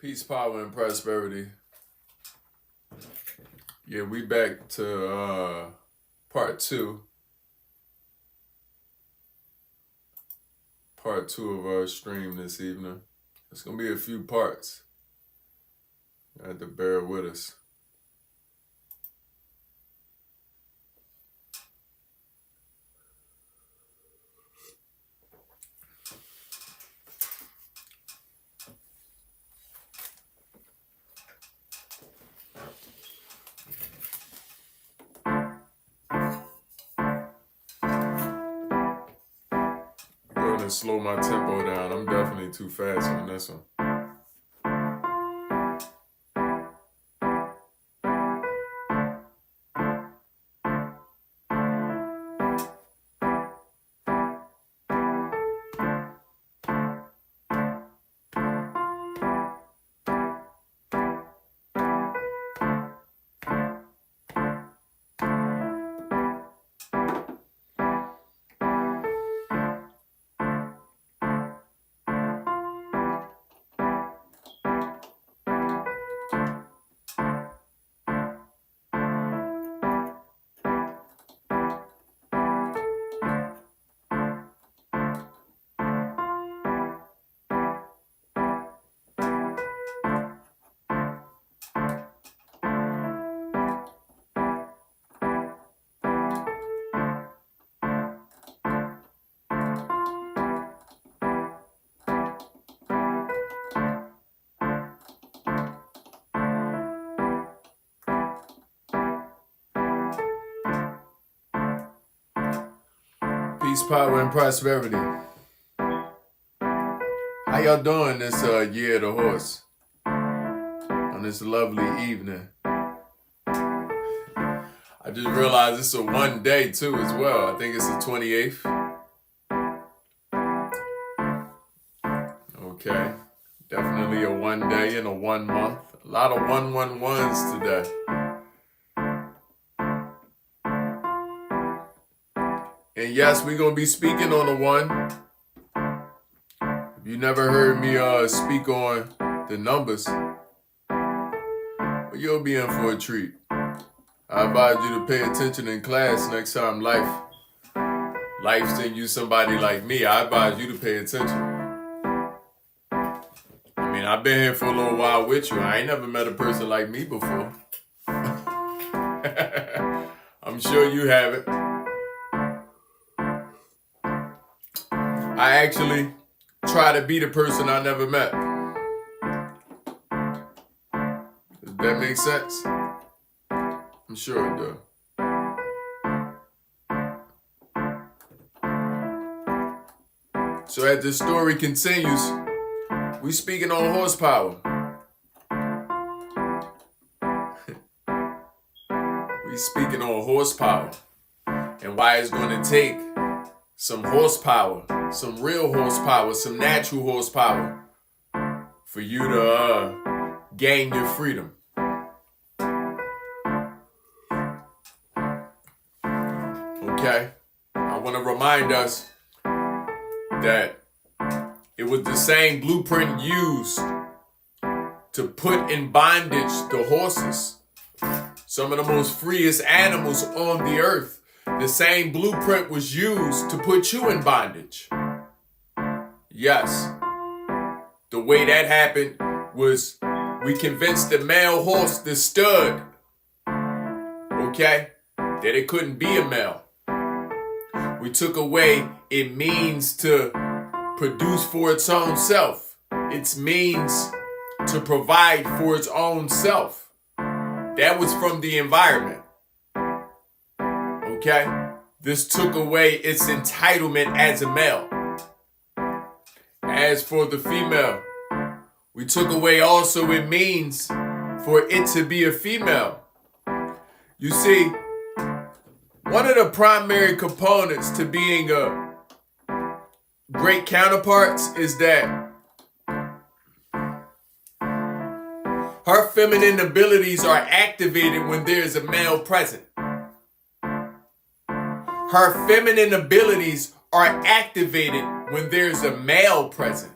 Peace, power, and prosperity. Yeah, we back to part two. Part two of our stream this evening. It's gonna be a few parts. You have to bear with us. Go ahead and slow my tempo down. I'm definitely too fast on this one. Peace, power, and prosperity. How y'all doing this year of the horse? On this lovely evening. I just realized it's a one day too as well. I think it's the 28th. Okay. Definitely a one day and a 1 month. A lot of 111s today. And yes, we're going to be speaking on the one. If you never heard me speak on the numbers, well, you'll be in for a treat. I advise you to pay attention in class next time life sends you somebody like me. I advise you to pay attention. I mean, I've been here for a little while with you. I ain't never met a person like me before. I'm sure you haven't. I actually try to be the person I never met. Does that make sense? I'm sure it does. So as the story continues, we speaking on horsepower. We speaking on horsepower and why it's going to take some horsepower, some real horsepower, some natural horsepower for you to gain your freedom. Okay? I want to remind us that it was the same blueprint used to put in bondage the horses, some of the most freest animals on the earth. The same blueprint was used to put you in bondage. Yes. The way that happened was we convinced the male horse, the stud, okay, that it couldn't be a male. We took away its means to produce for its own self. Its means to provide for its own self. That was from the environment. Okay? This took away its entitlement as a male. As for the female, we took away also its means for it to be a female. You see, one of the primary components to being a great counterparts is that her feminine abilities are activated when there is a male present. Her feminine abilities are activated when there's a male present.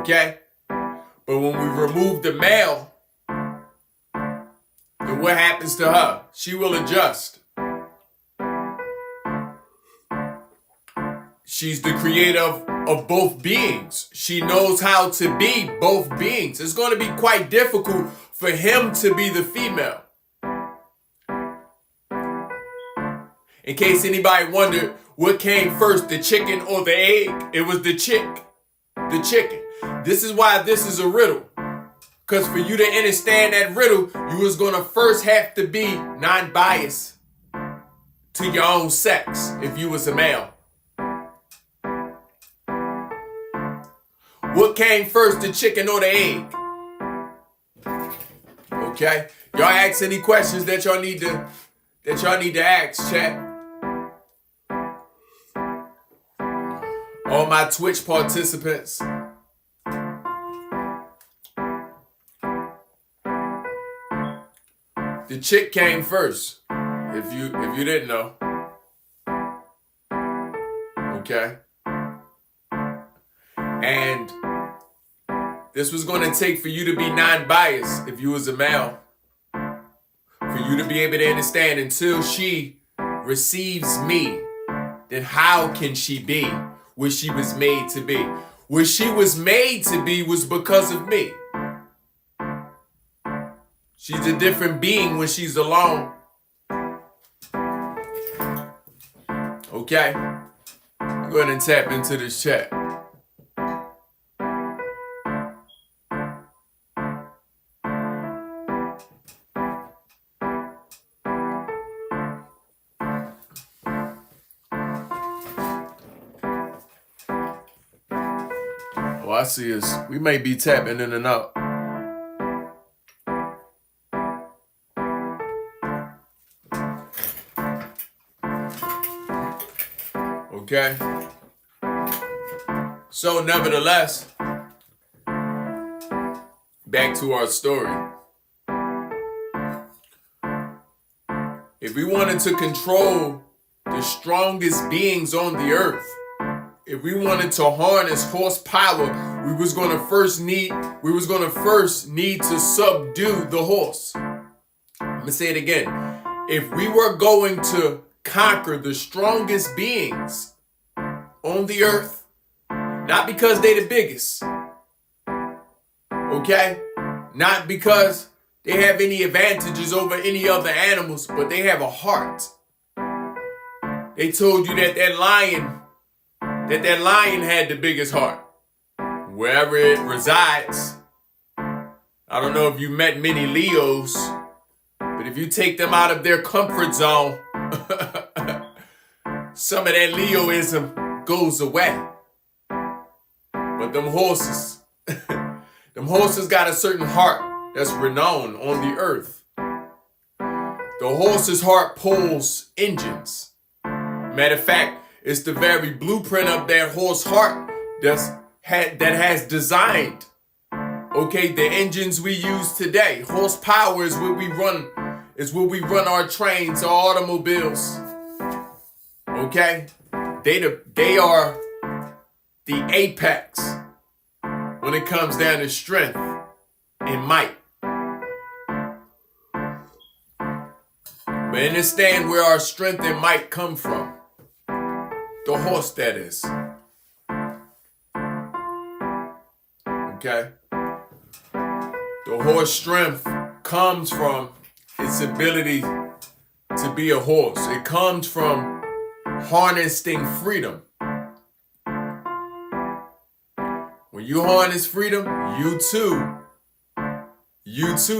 Okay? But when we remove the male, then what happens to her? She will adjust. She's the creator of both beings. She knows how to be both beings. It's going to be quite difficult for him to be the female. In case anybody wondered what came first, the chicken or the egg, it was the chicken. This is why this is a riddle. Because for you to understand that riddle, you was going to first have to be non-biased to your own sex if you was a male. What came first, the chicken or the egg? Okay? Y'all ask any questions that y'all need to ask, chat. All my Twitch participants. The chick came first. If you didn't know. Okay? And this was going to take for you to be non-biased if you was a male. For you to be able to understand until she receives me, then how can she be what she was made to be? What she was made to be was because of me. She's a different being when she's alone. Okay? Go ahead and tap into this chat. I see is we may be tapping in and out. Okay. So nevertheless, back to our story. If we wanted to control the strongest beings on the earth, if we wanted to harness horsepower, we was gonna first need to subdue the horse. I'm gonna say it again. If we were going to conquer the strongest beings on the earth, not because they the biggest, okay? Not because they have any advantages over any other animals, but they have a heart. They told you that lion had the biggest heart. Wherever it resides. I don't know if you met many Leos, but if you take them out of their comfort zone, some of that Leoism goes away. But them horses got a certain heart that's renowned on the earth. The horse's heart pulls engines. Matter of fact, it's the very blueprint of that horse heart that has designed, okay, the engines we use today. Horsepower is what we run our trains, our automobiles. Okay? They are the apex when it comes down to strength and might. But understand where our strength and might come from. The horse, that is. Okay? The horse strength comes from its ability to be a horse. It comes from harnessing freedom. When you harness freedom, you too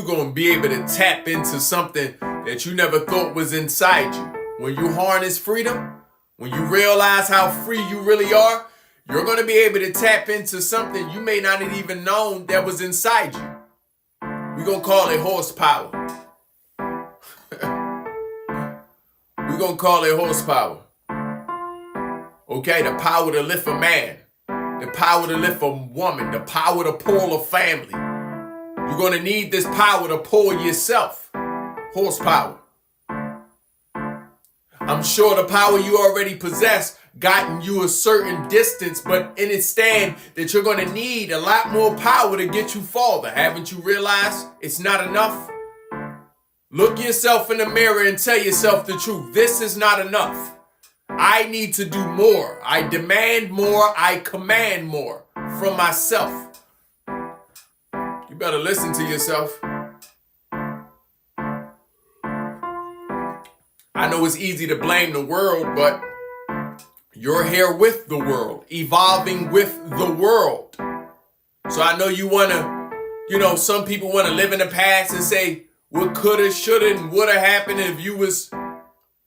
gonna be able to tap into something that you never thought was inside you. When you harness freedom, when you realize how free you really are, you're going to be able to tap into something you may not have even known that was inside you. We're going to call it horsepower. We're going to call it horsepower. Okay, the power to lift a man. The power to lift a woman. The power to pull a family. You're going to need this power to pull yourself. Horsepower. I'm sure the power you already possess gotten you a certain distance, but understand that you're going to need a lot more power to get you farther. Haven't you realized it's not enough? Look yourself in the mirror and tell yourself the truth. This is not enough. I need to do more. I demand more. I command more from myself. You better listen to yourself. I know it's easy to blame the world, but you're here with the world, evolving with the world. So I know you want to, some people want to live in the past and say what coulda, shoulda, and woulda happened if you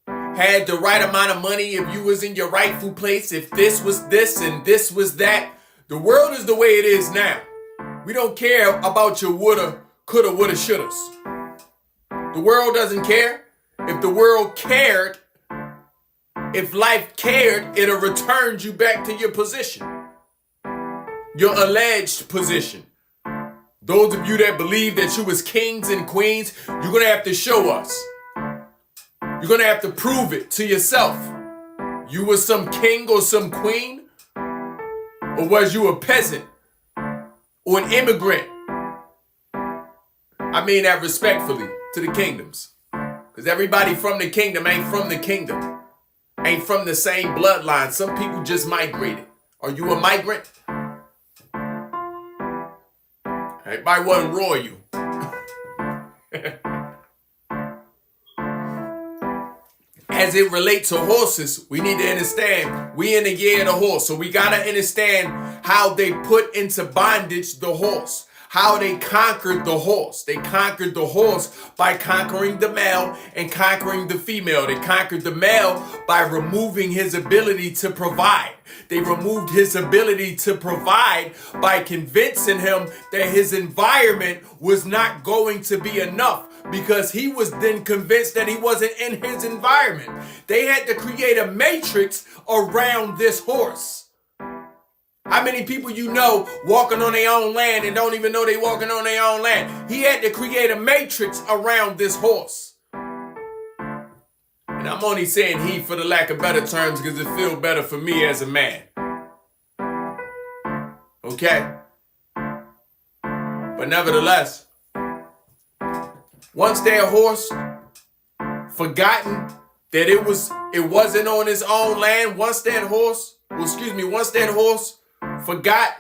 had the right amount of money, if you was in your rightful place, if this was this and this was that. The world is the way it is now. We don't care about your woulda, coulda, woulda, shouldas. The world doesn't care. If the world cared, if life cared, it'll return you back to your position, your alleged position. Those of you that believe that you was kings and queens, you're going to have to show us. You're going to have to prove it to yourself. You was some king or some queen? Or was you a peasant or an immigrant? I mean that respectfully to the kingdoms. Because everybody from the kingdom ain't from the kingdom. Ain't from the same bloodline. Some people just migrated. Are you a migrant? Everybody want to roar you. As it relates to horses, we need to understand we in the year of the horse. So we got to understand how they put into bondage the horse. How they conquered the horse. They conquered the horse by conquering the male and conquering the female. They conquered the male by removing his ability to provide. They removed his ability to provide by convincing him that his environment was not going to be enough, because he was then convinced that he wasn't in his environment. They had to create a matrix around this horse. How many people you know walking on their own land and don't even know they walking on their own land? He had to create a matrix around this horse. And I'm only saying he for the lack of better terms because it feels better for me as a man. Okay? But nevertheless, once that horse forgotten that it wasn't on his own land, once that horse forgot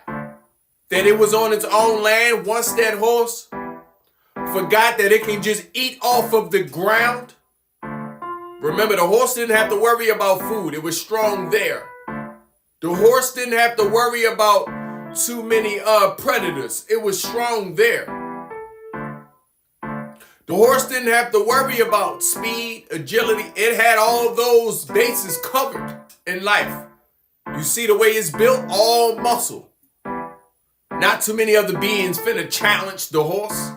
that it was on its own land, once that horse forgot that it can just eat off of the ground. Remember, the horse didn't have to worry about food. It was strong there. The horse didn't have to worry about too many predators. It was strong there. The horse didn't have to worry about speed, agility. It had all those bases covered in life. You see the way it's built? All muscle. Not too many other beings finna challenge the horse.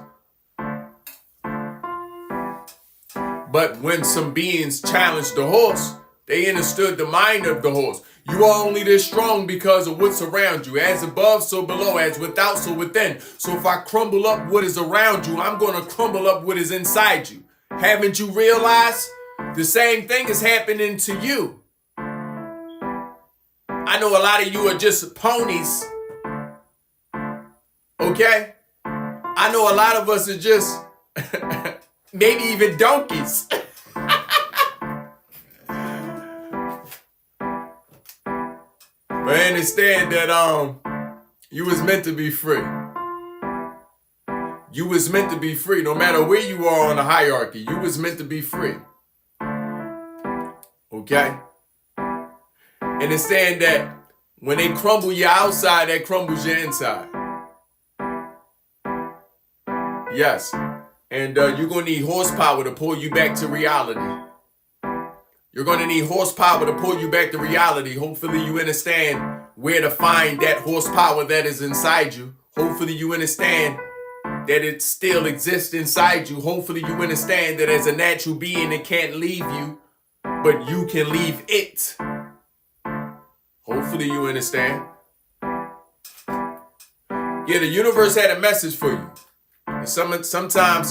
But when some beings challenged the horse, they understood the mind of the horse. You are only this strong because of what's around you. As above, so below. As without, so within. So if I crumble up what is around you, I'm going to crumble up what is inside you. Haven't you realized the same thing is happening to you? I know a lot of you are just ponies. Okay? I know a lot of us are just maybe even donkeys. But understand that you was meant to be free. You was meant to be free. No matter where you are on the hierarchy, you was meant to be free. Okay? Understand that when they crumble your outside, that crumbles your inside. Yes. And you're going to need horsepower to pull you back to reality. You're going to need horsepower to pull you back to reality. Hopefully you understand where to find that horsepower that is inside you. Hopefully you understand that it still exists inside you. Hopefully you understand that as a natural being, it can't leave you, but you can leave it. Hopefully you understand. Yeah, the universe had a message for you. And sometimes